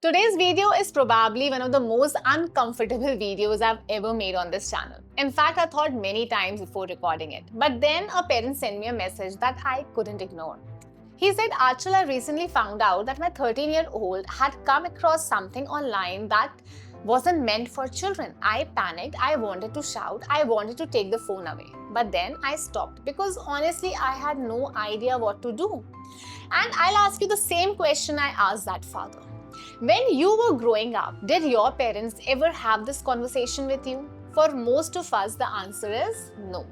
Today's video is probably one of the most uncomfortable videos I've ever made on this channel. In fact, I thought many times before recording it. But then a parent sent me a message that I couldn't ignore. He said, Anchal, I recently found out that my 13-year-old had come across something online that wasn't meant for children. I panicked, I wanted to shout, I wanted to take the phone away. But then I stopped because honestly, I had no idea what to do. And I'll ask you the same question I asked that father. When you were growing up, did your parents ever have this conversation with you? For most of us, the answer is no.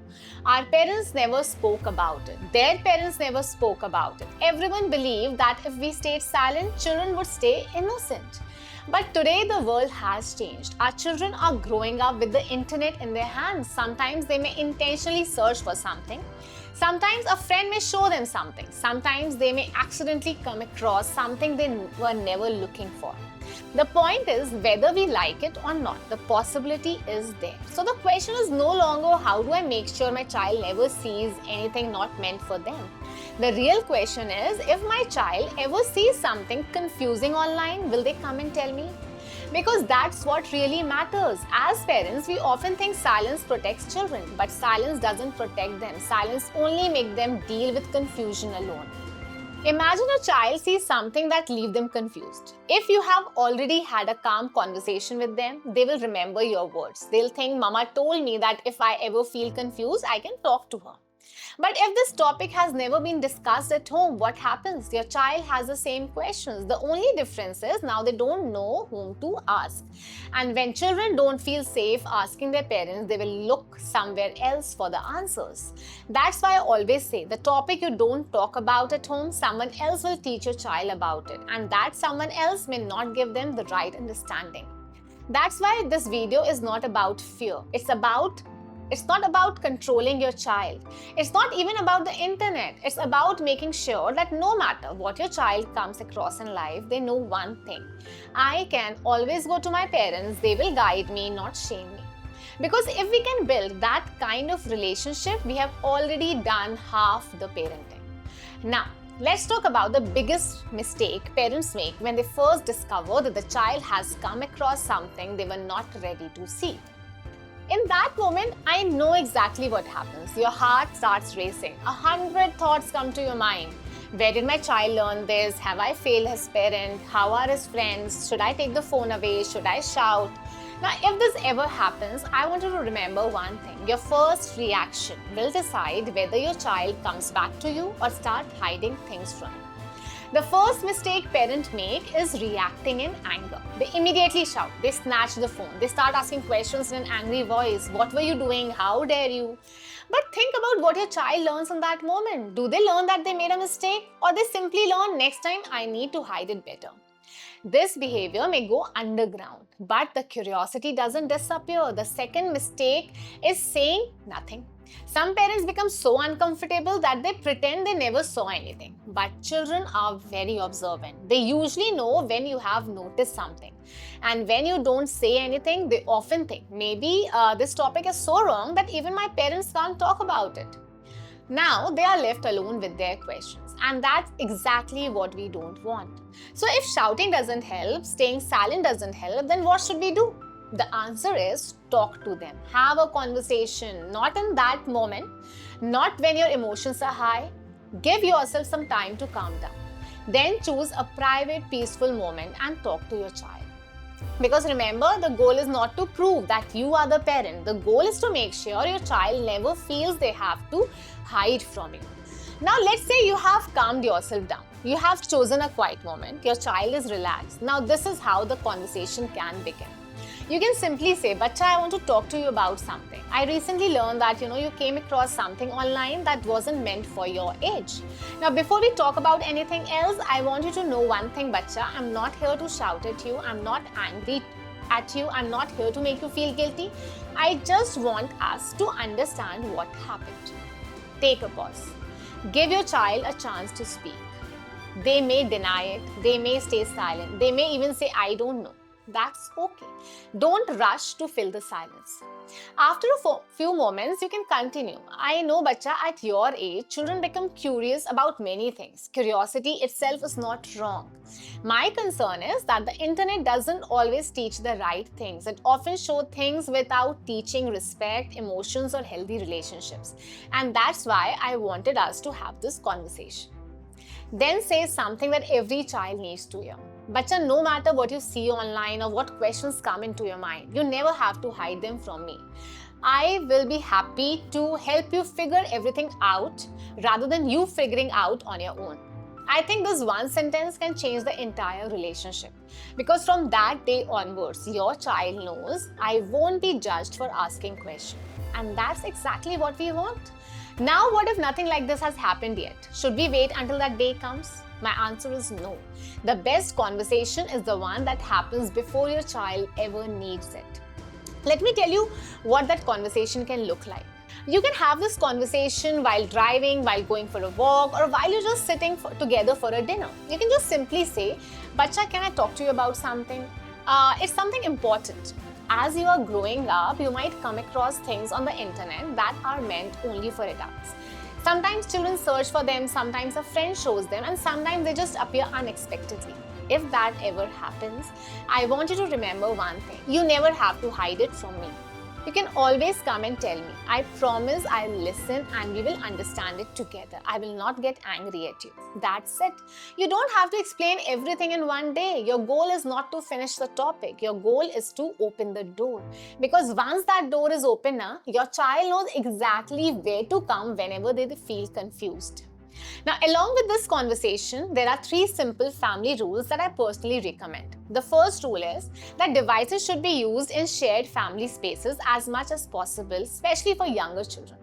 Our parents never spoke about it. Their parents never spoke about it. Everyone believed that if we stayed silent, children would stay innocent. But today the world has changed. Our children are growing up with the internet in their hands. Sometimes they may intentionally search for something. Sometimes a friend may show them something. Sometimes they may accidentally come across something they were never looking for. The point is whether we like it or not, the possibility is there. So the question is no longer how do I make sure my child never sees anything not meant for them. The real question is if my child ever sees something confusing online, will they come and tell me? Because that's what really matters. As parents, we often think silence protects children, but silence doesn't protect them. Silence only makes them deal with confusion alone. Imagine a child sees something that leaves them confused. If you have already had a calm conversation with them, they will remember your words. They'll think, Mama told me that if I ever feel confused, I can talk to her. But if this topic has never been discussed at home, what happens? Your child has the same questions. The only difference is now they don't know whom to ask. And when children don't feel safe asking their parents, they will look somewhere else for the answers. That's why I always say the topic you don't talk about at home, someone else will teach your child about it. And that someone else may not give them the right understanding. That's why this video is not about fear. It's not about controlling your child. It's not even about the internet. It's about making sure that no matter what your child comes across in life, they know one thing. I can always go to my parents. They will guide me, not shame me. Because if we can build that kind of relationship, we have already done half the parenting. Now, let's talk about the biggest mistake parents make when they first discover that the child has come across something they were not ready to see. In that moment, I know exactly what happens. Your heart starts racing. 100 thoughts come to your mind. Where did my child learn this? Have I failed his parent? How are his friends? Should I take the phone away? Should I shout? Now, if this ever happens, I want you to remember one thing. Your first reaction will decide whether your child comes back to you or start hiding things from you. The first mistake parents make is reacting in anger. They immediately shout, they snatch the phone, they start asking questions in an angry voice. What were you doing? How dare you? But think about what your child learns in that moment. Do they learn that they made a mistake? Or they simply learn next time I need to hide it better? This behavior may go underground, but the curiosity doesn't disappear. The second mistake is saying nothing. Some parents become so uncomfortable that they pretend they never saw anything. But children are very observant. They usually know when you have noticed something. And when you don't say anything, they often think, maybe this topic is so wrong that even my parents can't talk about it. Now they are left alone with their questions. And that's exactly what we don't want. So if shouting doesn't help, staying silent doesn't help, then what should we do? The answer is talk to them. Have a conversation, not in that moment, not when your emotions are high. Give yourself some time to calm down. Then choose a private, peaceful moment and talk to your child. Because remember, the goal is not to prove that you are the parent. The goal is to make sure your child never feels they have to hide from you. Now, let's say you have calmed yourself down. You have chosen a quiet moment. Your child is relaxed. Now, this is how the conversation can begin. You can simply say, Bacha, I want to talk to you about something. I recently learned that you came across something online that wasn't meant for your age. Now, before we talk about anything else, I want you to know one thing, Bacha. I'm not here to shout at you. I'm not angry at you. I'm not here to make you feel guilty. I just want us to understand what happened. Take a pause. Give your child a chance to speak. They may deny it. They may stay silent. They may even say, I don't know. That's okay. Don't rush to fill the silence. After a few moments, you can continue. I know, bacha, at your age, children become curious about many things. Curiosity itself is not wrong. My concern is that the internet doesn't always teach the right things. It often shows things without teaching respect, emotions, or healthy relationships. And that's why I wanted us to have this conversation. Then say something that every child needs to hear. Bacha, no matter what you see online or what questions come into your mind, you never have to hide them from me. I will be happy to help you figure everything out rather than you figuring out on your own. I think this one sentence can change the entire relationship. Because from that day onwards, your child knows I won't be judged for asking questions. And that's exactly what we want. Now, what if nothing like this has happened yet? Should we wait until that day comes? My answer is no. The best conversation is the one that happens before your child ever needs it. Let me tell you what that conversation can look like. You can have this conversation while driving, while going for a walk, or while you're just sitting together for a dinner. You can just simply say, Bacha, can I talk to you about something? It's something important. As you are growing up, you might come across things on the internet that are meant only for adults. Sometimes children search for them, sometimes a friend shows them, and sometimes they just appear unexpectedly. If that ever happens, I want you to remember one thing. You never have to hide it from me. You can always come and tell me. I promise I'll listen and we will understand it together. I will not get angry at you. That's it. You don't have to explain everything in one day. Your goal is not to finish the topic. Your goal is to open the door. Because once that door is open, your child knows exactly where to come whenever they feel confused. Now, along with this conversation, there are 3 simple family rules that I personally recommend. The first rule is that devices should be used in shared family spaces as much as possible, especially for younger children.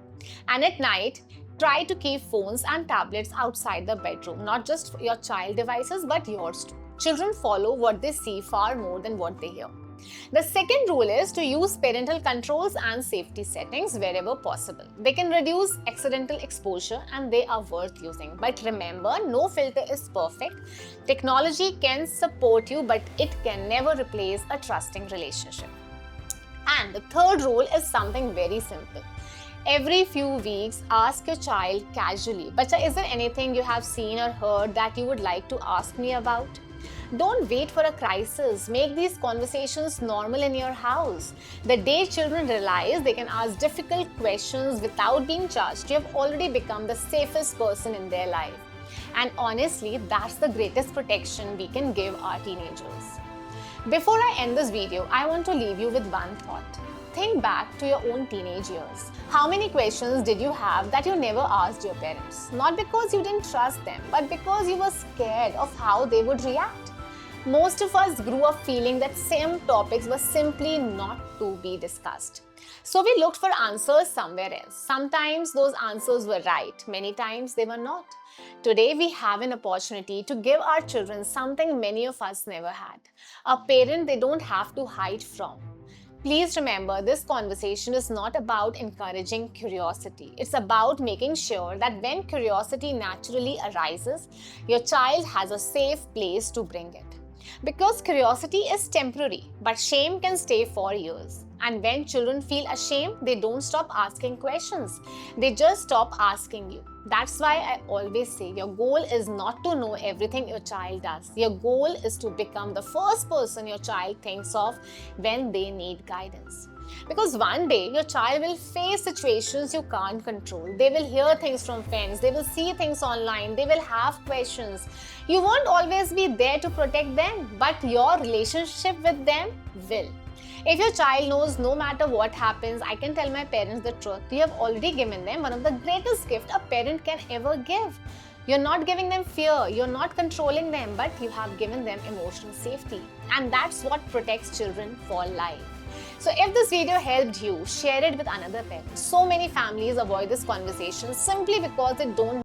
And at night, try to keep phones and tablets outside the bedroom, not just your child devices, but yours too. Children follow what they see far more than what they hear. The second rule is to use parental controls and safety settings wherever possible. They can reduce accidental exposure and they are worth using. But remember, no filter is perfect. Technology can support you, but it can never replace a trusting relationship. And the third rule is something very simple. Every few weeks, ask your child casually, Bacha, is there anything you have seen or heard that you would like to ask me about? Don't wait for a crisis. Make these conversations normal in your house. The day children realize they can ask difficult questions without being judged, you have already become the safest person in their life. And honestly, that's the greatest protection we can give our teenagers. Before I end this video, I want to leave you with one thought. Think back to your own teenage years. How many questions did you have that you never asked your parents? Not because you didn't trust them, but because you were scared of how they would react. Most of us grew up feeling that same topics were simply not to be discussed. So we looked for answers somewhere else. Sometimes those answers were right, many times they were not. Today we have an opportunity to give our children something many of us never had. A parent they don't have to hide from. Please remember, this conversation is not about encouraging curiosity. It's about making sure that when curiosity naturally arises, your child has a safe place to bring it. Because curiosity is temporary, but shame can stay for years. And when children feel ashamed, they don't stop asking questions. They just stop asking you. That's why I always say your goal is not to know everything your child does. Your goal is to become the first person your child thinks of when they need guidance. Because one day your child will face situations you can't control. They will hear things from friends, they will see things online, they will have questions. You won't always be there to protect them, but your relationship with them will. If your child knows no matter what happens, I can tell my parents the truth, you have already given them one of the greatest gifts a parent can ever give. You're not giving them fear, you're not controlling them, but you have given them emotional safety. And that's what protects children for life. So if this video helped you, share it with another parent. So many families avoid this conversation simply because they don't